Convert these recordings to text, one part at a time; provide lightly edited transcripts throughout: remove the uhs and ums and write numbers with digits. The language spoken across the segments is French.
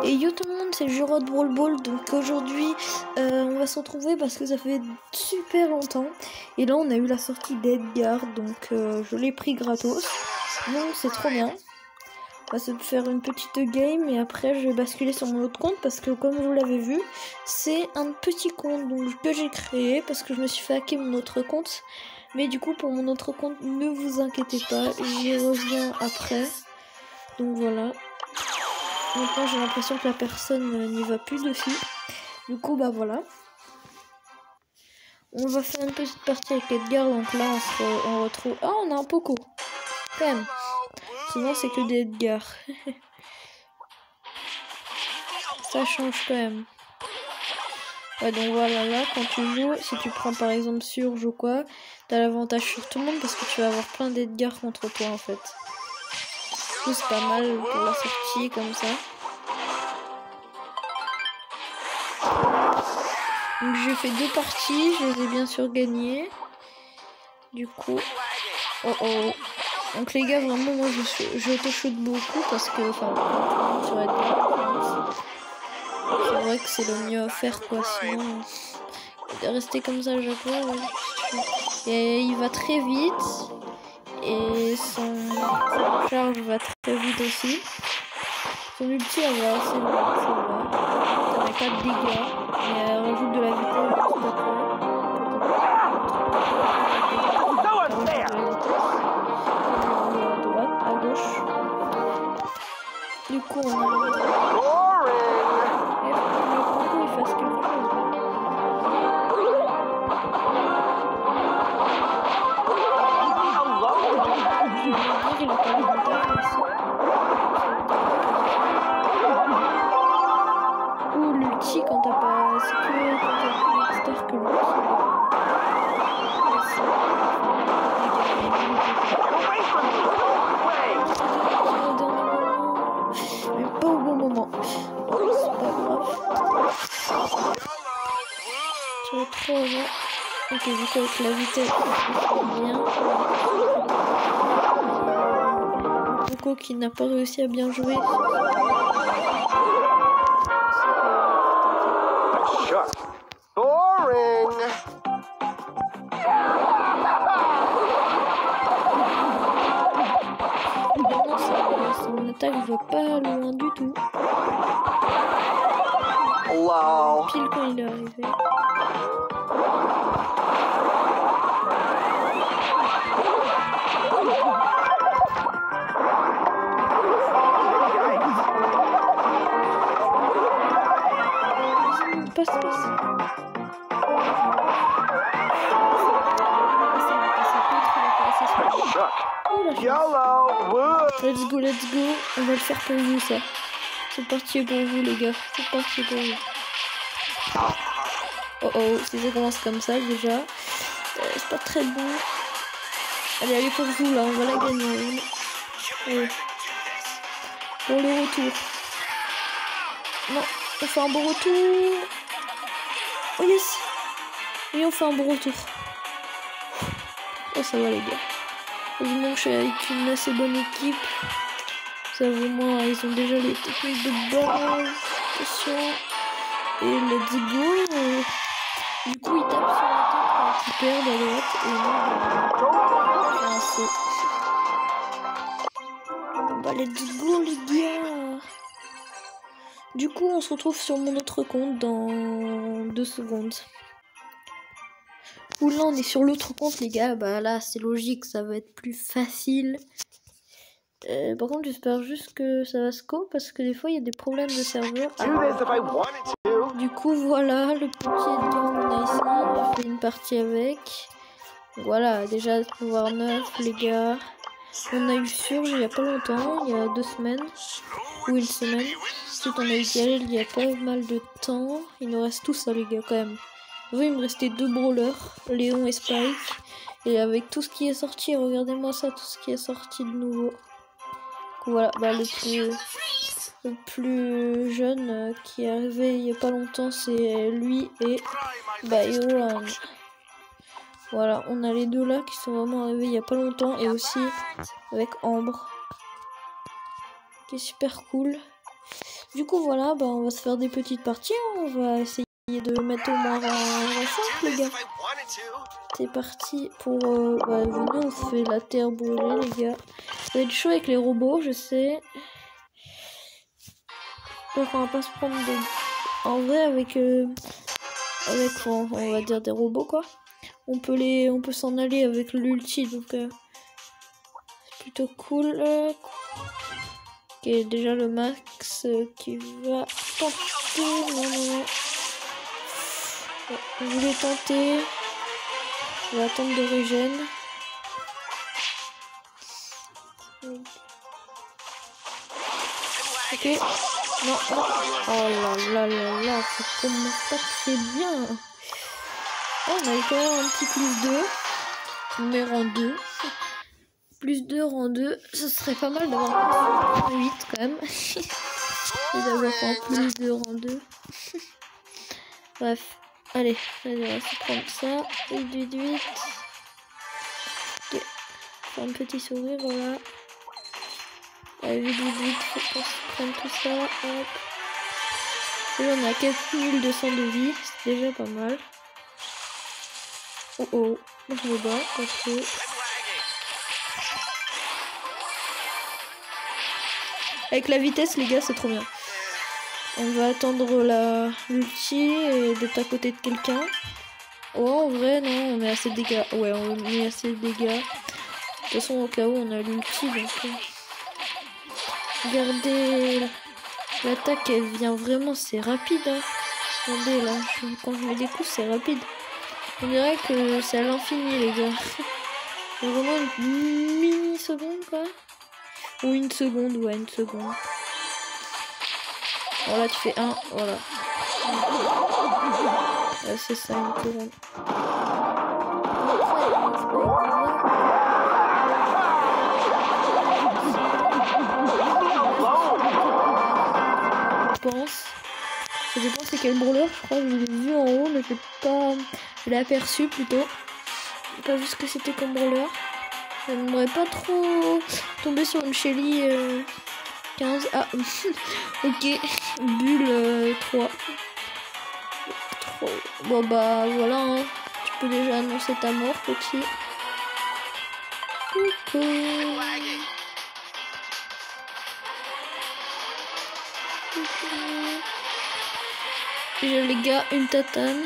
Et yo tout le monde, c'est Jura de Brawl Ball. Donc aujourd'hui, on va se retrouver parce que ça fait super longtemps. Et là, on a eu la sortie d'Edgar, donc je l'ai pris gratos. Donc c'est trop bien. On va se faire une petite game et après je vais basculer sur mon autre compte parce que comme vous l'avez vu, c'est un petit compte donc, que j'ai créé parce que je me suis fait hacker mon autre compte. Mais du coup pour mon autre compte, ne vous inquiétez pas, j'y reviens après. Donc voilà. Maintenant j'ai l'impression que la personne n'y va plus dessus. Du coup bah voilà. On va faire une petite partie avec Edgar, donc là on retrouve... Ah on a un Poco quand même. Souvent c'est que des Edgar. Ça change quand même. Ouais donc voilà, là quand tu joues, si tu prends par exemple Surge ou quoi, t'as l'avantage sur tout le monde parce que tu vas avoir plein d'Edgar contre toi en fait. Du coup c'est pas mal pour la sortie comme ça. Donc j'ai fait 2 parties, je les ai bien sûr gagnées. Du coup... Oh oh. Donc les gars vraiment moi je auto-shoot beaucoup parce que enfin sur Edgar, c'est vrai que c'est le mieux à faire quoi, sinon de rester comme ça à chaque fois. Ouais. Et il va très vite et son charge va très vite aussi. Son ulti elle va assez loin, ça va. Ça n'a pas de dégâts, mais elle rajoute de la vitesse juste après. À droite, à gauche. Du coup on arrive. Et le Poco il fasse quelque chose. Il a pas l'avantage ici. Ou l'ulti quand t'as pas... C'est que quand t'as plus star que l'ulti. Mais pas au bon moment. C'est pas grave. Tu vas trop avant. Ok, du coup avec la vitesse, c'est bien. Poco qui n'a pas réussi à bien jouer. Boring. Son attaque va pas loin du tout. Wow. Pile quand il est arrivé. Passe. Let's go. On va le faire pour vous ça. C'est parti pour vous les gars. C'est parti pour vous. Oh, si ça commence comme ça déjà. C'est pas très bon. Allez pour vous là, on va la gagner. Allez. Pour le retour. Non, on fait un bon retour. Oh yes. Et on fait un bon retour. Oh ça va les gars. Heureusement que je suis avec une assez bonne équipe. Ça au moins ils ont déjà les techniques de base. Attention. Et let's go. Du coup ils tapent sur la tête quand ils perdent à droite. Et moi un saut. Bah let's go les gars. Du coup on se retrouve sur mon autre compte dans 2 secondes. Ou là on est sur l'autre compte les gars, bah là c'est logique, ça va être plus facile. Par contre j'espère juste que ça va se go parce que des fois il y a des problèmes de serveur. Du coup voilà le petit Edgar on a ici, j'ai fait une partie avec. Voilà déjà pouvoir 9 les gars. On a eu Surge il y a pas longtemps, il y a 2 semaines ou une semaine. Ensuite on a eu Gale il y a pas mal de temps. Il nous reste tout ça les gars quand même. Oui, il me restait 2 brawlers, Léon et Spike. Et avec tout ce qui est sorti, regardez-moi ça, tout ce qui est sorti de nouveau. Voilà, bah le plus jeune qui est arrivé il y a pas longtemps, c'est lui et Byron. Voilà, on a les 2 là qui sont vraiment arrivés il y a pas longtemps et aussi avec Ambre, qui est super cool. Du coup voilà, bah, on va se faire des petites parties, on va essayer de mettre au moins un 5 les gars. C'est parti pour... bah, venez, on se fait la terre brûlée les gars. Ça va être chaud avec les robots, je sais. Donc on va pas se prendre de... En vrai avec on va dire des robots quoi. On peut s'en aller avec l'ulti donc c'est plutôt cool. Ok, déjà le max qui va tenter. Non. Je voulais tenter. Je vais attendre de régène. Ok. Non. Oh là. Ça commence pas très bien. Oh, on a quand même un petit plus 2. On met rang 2. Plus 2, rang 2. Ce serait pas mal d'avoir rang 8 quand même. Et d'avoir en plus de rang 2. Bref. Allez, on va se prendre ça. 8. Ok. Faire un petit sourire, voilà. Allez, 8. Faut qu'on se prenne tout ça. Hop. Et là, on a 4200 de vie. C'est déjà pas mal. Oh. Moi, je me bats. Ok. Avec la vitesse, les gars, c'est trop bien. On va attendre l'ulti et d'être à côté de quelqu'un. Oh, en vrai, non, on met assez de dégâts. Ouais, on met assez de dégâts. De toute façon, au cas où, on a l'ulti, donc... Regardez... L'attaque, elle vient vraiment, c'est rapide. Hein. Regardez, là, quand je mets des coups, c'est rapide. On dirait que c'est à l'infini, les gars. C'est vraiment une mini-seconde, quoi. Ou une seconde, ouais, une seconde. Voilà, tu fais 1, voilà. C'est ça, une seconde. Je pense. Ça dépend c'est quel brawler, je crois que je l'ai vu en haut, mais je l'ai aperçu plutôt. J'ai pas vu ce que c'était comme brawler. Je n'aimerais pas trop tomber sur une Shelly 15. Ah, ok. Bulle 3. Bon bah voilà, hein. Tu peux déjà annoncer ta mort, petit. Coucou. J'ai les gars, une tatane.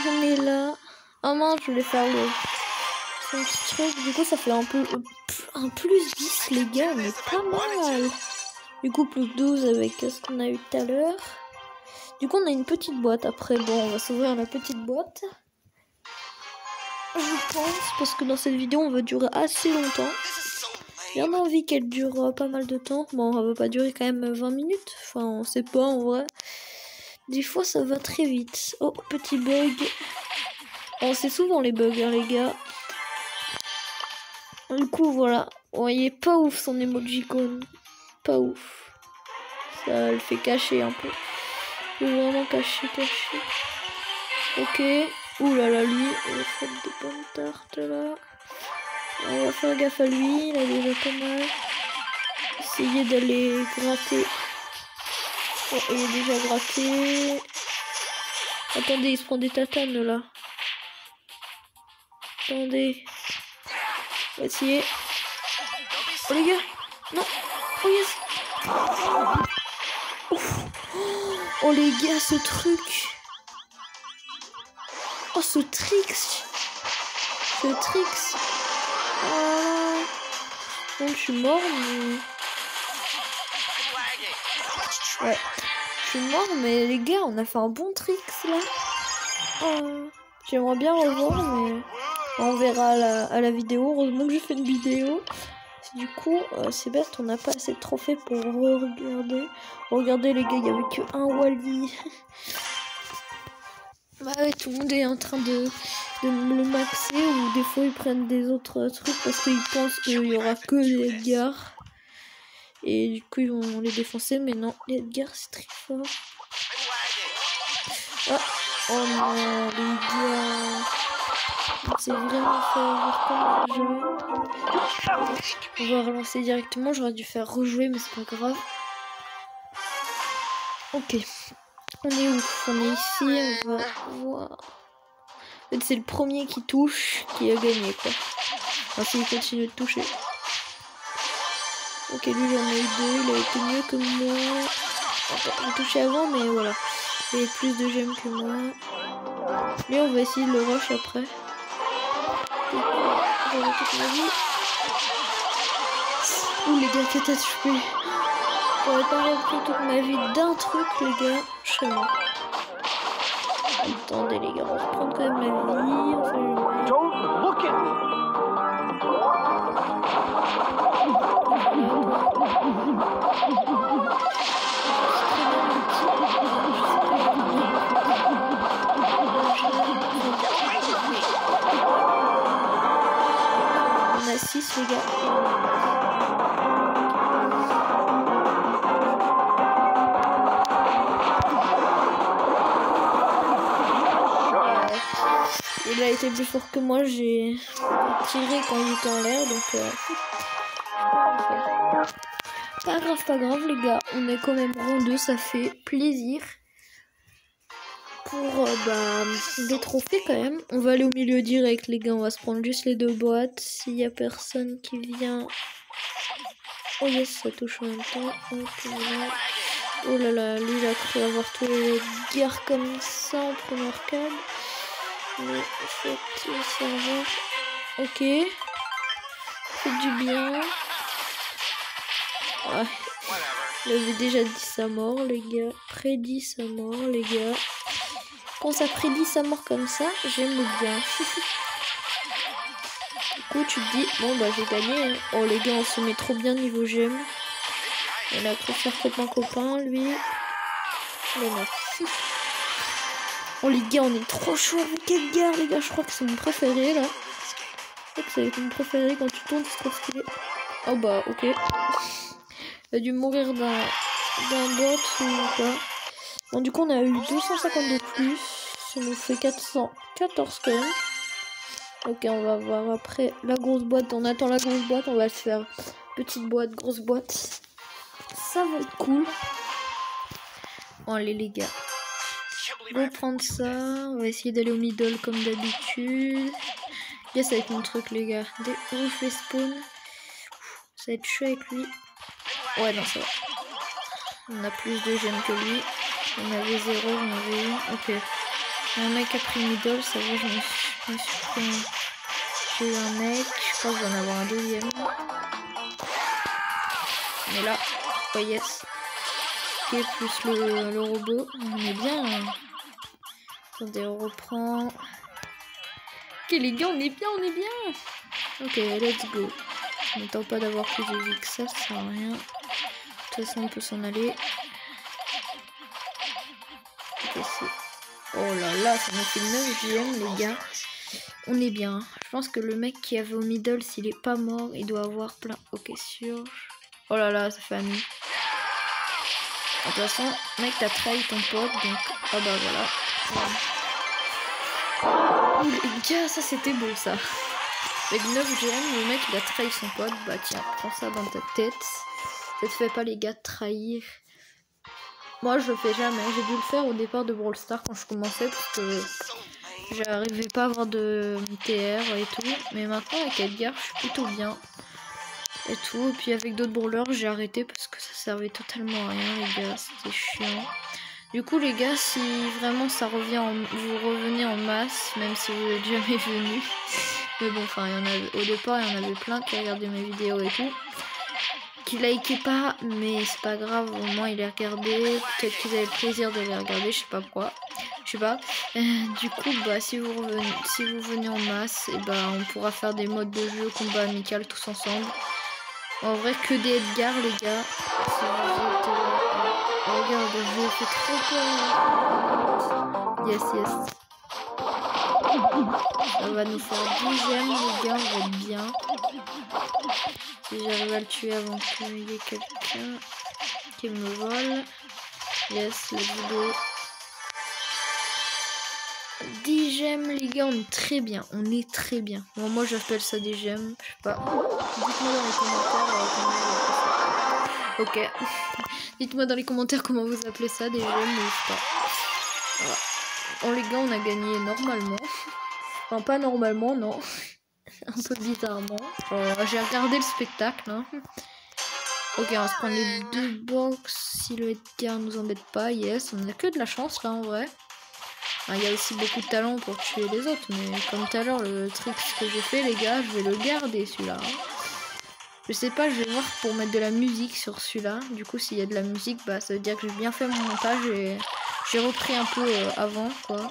On est là. Oh mince, je voulais faire son petit truc. Du coup, ça fait un plus 10, les gars, mais pas mal. Du coup, plus 12 avec ce qu'on a eu tout à l'heure. Du coup, on a une petite boîte. Après, bon, on va s'ouvrir la petite boîte. Je pense, parce que dans cette vidéo, on va durer assez longtemps. J'ai bien envie qu'elle dure pas mal de temps. Bon, elle va pas durer quand même 20 minutes. Enfin, on sait pas en vrai. Des fois, ça va très vite. Oh, petit bug. Oh, c'est souvent les bugs, hein, les gars. Du coup, voilà. Vous voyez, pas ouf son emojicon. Pas ouf. Ça le fait cacher un peu. Il est vraiment caché. Ok. Ouh là là, lui, il a fait des bonnes tartes là. On va faire gaffe à lui, il a déjà pas mal. Essayer d'aller gratter. Oh, il est déjà gratté. Attendez, il se prend des tatanes là. Attendez. On va essayer. Oh les gars. Non. Oh yes. Ouf. Oh les gars, ce truc. Oh ce tricks. Oh. Bon, je suis mort mais... Ouais. Je suis mort mais les gars, on a fait un bon tricks là. Oh. J'aimerais bien revoir mais... On verra à la vidéo. Heureusement que j'ai fait une vidéo. Du coup, c'est bête, on n'a pas assez de trophées pour regarder. Regardez les gars, il n'y avait que un Wally. Bah ouais, tout le monde est en train de le maxer. Ou des fois ils prennent des autres trucs parce qu'ils pensent qu'il n'y aura que les Edgar. Et du coup ils vont les défoncer. Mais non, les Edgar c'est très fort. Ah, oh non, les gars. C'est vraiment fait avoir comme le jeu. On va relancer directement. J'aurais dû faire rejouer, mais c'est pas grave. Ok. On est où? On est ici. On va voir. En fait, c'est le premier qui touche qui a gagné, quoi. Enfin, s'il continue de toucher. Ok, lui, j'en ai eu 2. Il a été mieux que moi. Enfin, il touchait avant, mais voilà. Il avait plus de gemmes que moi. Lui, on va essayer de le rush après. J'aurai toute ma vie. Ouh, les gars, catastrophe. J'aurais pas repris toute ma vie d'un truc, les gars. Je serais mort. Attendez, les gars, on va reprendre quand même la vie. On fait le... Don't look at me. On a 6, les gars. Il a été plus fort que moi, j'ai tiré quand il était en l'air, donc pas grave les gars, on est quand même rang 2, ça fait plaisir. Pour des trophées quand même, on va aller au milieu direct les gars, on va se prendre juste les 2 boîtes, s'il y a personne qui vient. Oh yes, ça touche en même temps. Oh là là, lui il a cru avoir tous les guerres comme ça en première arcade. Mais faites le serveur. Ok. Faites du bien. Ouais. Il avait déjà dit sa mort, les gars. Prédit sa mort, les gars. Quand ça prédit sa mort comme ça, j'aime bien. Du coup, tu te dis, bon bah j'ai gagné. Hein. Oh les gars, on se met trop bien niveau gemme. On a cru faire copain, lui. Mais non. Oh les gars, on est trop chaud avec Edgar, les gars. Je crois que c'est mon préféré là. Je crois que c'est mon préféré quand tu tournes, c'est trop stylé. Oh bah, ok. Il a dû mourir d'un bot ou pas. Bon, du coup, on a eu 250 de plus. Ça nous fait 414 quand même. Ok, on va voir après la grosse boîte. On attend la grosse boîte. On va se faire petite boîte, grosse boîte. Ça va être cool. Bon, allez, les gars. On va prendre ça. On va essayer d'aller au middle comme d'habitude. Yes, ça va être mon truc, les gars. Dès où je fais spawn, ça va être chaud avec lui. Ouais, non, ça va. On a plus de gemmes que lui. On avait 0, j'en avais 1. Ok. Un mec a pris middle, ça va, je me suis pris. J'ai eu un mec, je crois que je vais en avoir un deuxième. Mais là, oh yes. Ok, plus le robot. On est bien. Hein. Attendez, on reprend. Ok, les gars, on est bien, on est bien. Ok, let's go. On n'attend pas d'avoir plus de vie que ça sert à rien. De toute façon, on peut s'en aller. Ok, oh là là, ça m'a fait 9 GM, les gars. On est bien. Je pense que le mec qui avait au middle, s'il est pas mort, il doit avoir plein. Ok, sûr. Oh là là, ça fait ami. De toute façon, mec, t'as trahi ton pote, donc. Ah bah voilà. Oh les gars, ça c'était beau ça. Avec 9 GM, le mec il a trahi son pote. Bah tiens, prends ça dans ta tête. Ça te fait pas les gars de trahir. Moi je le fais jamais. J'ai dû le faire au départ de Brawl Stars quand je commençais parce que j'arrivais pas à avoir de TR et tout. Mais maintenant avec Edgar je suis plutôt bien. Et tout. Et puis avec d'autres brawlers j'ai arrêté parce que ça servait totalement à rien les gars. C'était chiant. Du coup les gars, si vraiment ça revient vous revenez en masse, même si vous n'êtes jamais venus. Mais bon, enfin, au départ, il y en avait plein qui regardaient mes vidéos et tout. Qui likaient pas, mais c'est pas grave, au moins ils les regardaient. Peut-être qu'ils avaient le plaisir de les regarder, je sais pas pourquoi. Je sais pas. Du coup, bah, si vous venez en masse, et bah, on pourra faire des modes de jeu, combat amical tous ensemble. En vrai, que des Edgar, les gars. Si vous êtes, regarde, je vous fais trop peur. Yes, yes. Ça va nous faire 10ème, les gars, on va être bien. Si j'arrive à le tuer avant qu'il y ait quelqu'un qui me vole. Yes, let's go. 10 gemmes, les gars, on est très bien. On est très bien. Bon, moi, j'appelle ça des gemmes. Je sais pas. Dites-moi dans les commentaires comment vous appelez ça. Ok. Dites-moi dans les commentaires comment vous appelez ça, des gemmes, mais je sais pas. Voilà. Bon, les gars, on a gagné normalement. Enfin, pas normalement, non. Un peu bizarrement. J'ai regardé le spectacle. Hein. Ok, on va se prendre les 2 box. Si le Edgar nous embête pas, yes. On a que de la chance là en vrai. Il y a aussi beaucoup de talent pour tuer les autres, mais comme tout à l'heure, le trick que j'ai fait, les gars, je vais le garder celui-là. Hein. Je sais pas, je vais voir pour mettre de la musique sur celui-là. Du coup, s'il y a de la musique, bah ça veut dire que j'ai bien fait mon montage et j'ai repris un peu avant, quoi.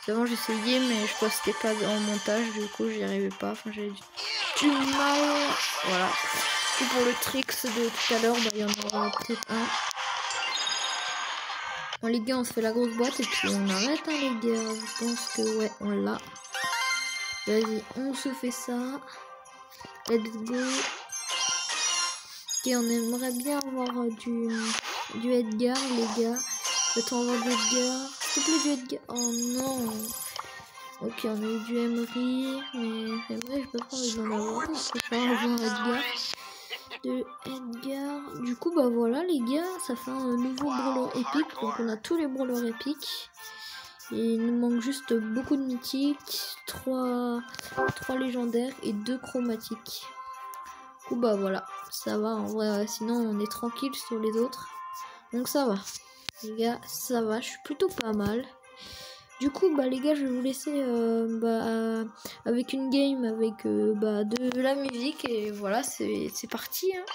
Avant, j'essayais, mais je postais pas en montage, du coup, j'y arrivais pas. Enfin, j'ai du mal. Voilà. Et pour le trick de tout à l'heure, bah, il y en aura peut-être un. Bon, les gars, on se fait la grosse boîte et puis on arrête, hein, les gars. Je pense que, ouais, on l'a. Vas-y, on se fait ça. Let's go. Ok, on aimerait bien avoir du Edgar, les gars. Peut-on avoir du Edgar? S'il te plaît, du Edgar. Oh non. Ok, on a eu du Emery, mais Emery, j'ai pas trop envie d'en avoir. Je préfère avoir Edgar. De Edgar. Du coup, bah voilà, les gars, ça fait un nouveau brawler épique. Donc, on a tous les brawlers épiques. Et il nous manque juste beaucoup de mythiques, 3 légendaires et 2 chromatiques. Du coup, bah voilà, ça va en vrai. Sinon, on est tranquille sur les autres. Donc, ça va. Les gars, ça va. Je suis plutôt pas mal. Du coup, bah les gars, je vais vous laisser avec une game avec de la musique. Et voilà, c'est parti. Hein.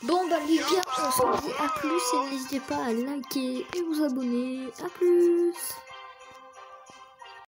Bon bah les gars, on se dit à plus et n'hésitez pas à liker et vous abonner. À plus.